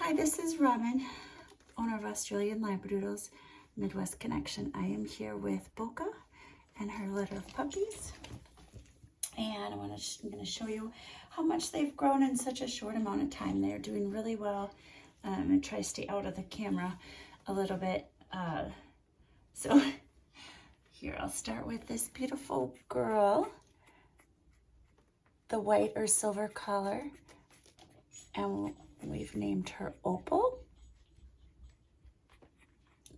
Hi, this is Robin, owner of Australian Labradoodles, Midwest Connection. I am here with Boca and her litter of puppies. And I'm going to show you how much they've grown in such a short amount of time. They're doing really well. I'm going to try to stay out of the camera a little bit. So here, I'll start with this beautiful girl, the white or silver collar. And we've named her Opal.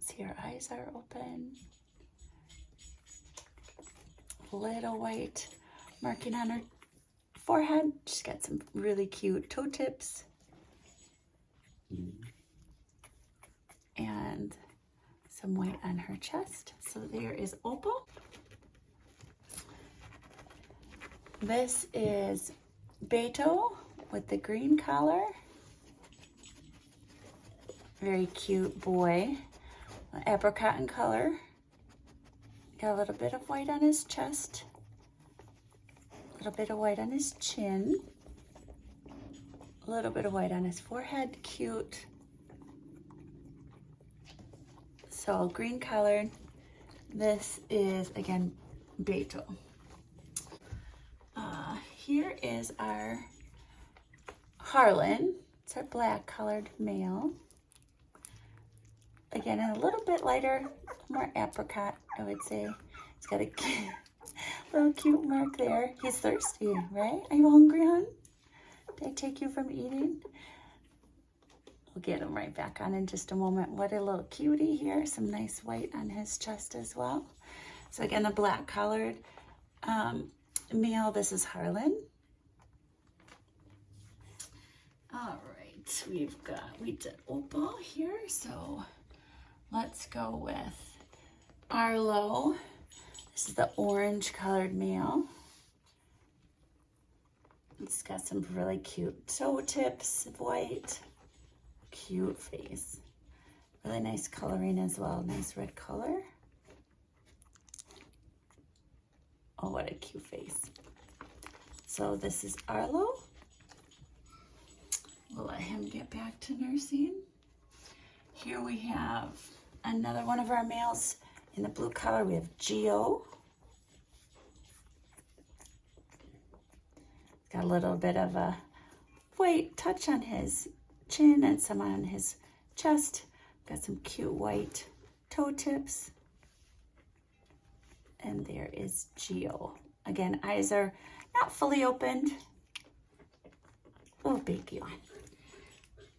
See, her eyes are open. Little white marking on her forehead. She's got some really cute toe tips. And some white on her chest. So there is Opal. This is Beto with the green collar. Very cute boy. Apricot in color. Got a little bit of white on his chest. A little bit of white on his chin. A little bit of white on his forehead. Cute. So green colored. This is, again, Beto. Here is our Harlan. It's our black colored male. Again, a little bit lighter, more apricot, I would say. He's got a little cute mark there. He's thirsty, right? Are you hungry, hon? Did I take you from eating? We'll get him right back on in just a moment. What a little cutie here. Some nice white on his chest as well. So again, the black collared male, this is Harlan. All right, we did Opal here, so let's go with Arlo. This is the orange colored male. It's got some really cute toe tips of white. Cute face. Really nice coloring as well. Nice red color. Oh, what a cute face. So this is Arlo. We'll let him get back to nursing. Here we have another one of our males in the blue color. We have Geo. Got a little bit of a white touch on his chin and some on his chest. Got some cute white toe tips. And there is Geo. Again, eyes are not fully opened. Little baby one.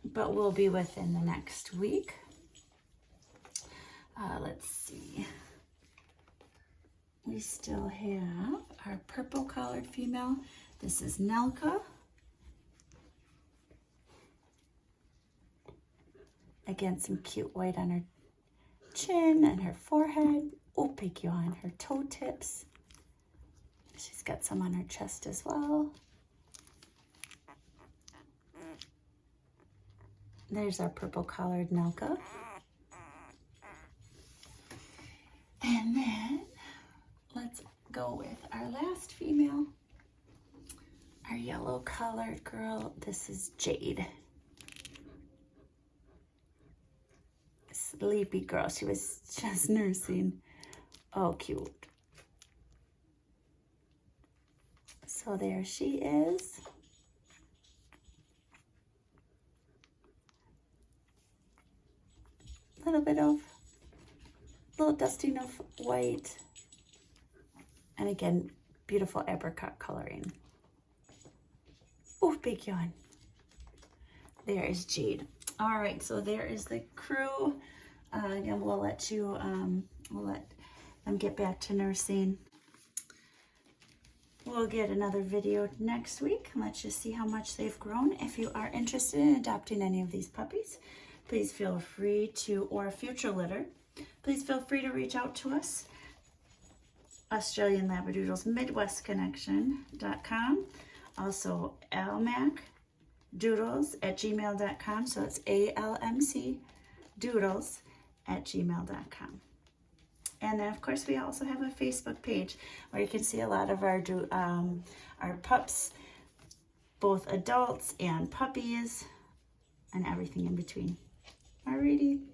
But we'll be within the next week. Let's see. We still have our purple collared female. This is Nelka. Again, some cute white on her chin and her forehead. Oh, big yawn, her toe tips. She's got some on her chest as well. There's our purple collared Nelka. And then let's go with our last female, our yellow colored girl. This is Jade. Sleepy girl. She was just nursing. Oh, cute. So there she is. Little dusting of white. And again, beautiful apricot coloring. Oh, big yawn. There is Jade. All right, so there is the crew. Again, we'll let them get back to nursing. We'll get another video next week and let you see how much they've grown. If you are interested in adopting any of these puppies, please feel free to, or a future litter, please feel free to reach out to us. Australian Labradoodles, MidwestConnection.com. Also, almacdoodles@gmail.com. So it's ALMC doodles@gmail.com. And then, of course, we also have a Facebook page where you can see a lot of our pups, both adults and puppies. and everything in between. Alrighty.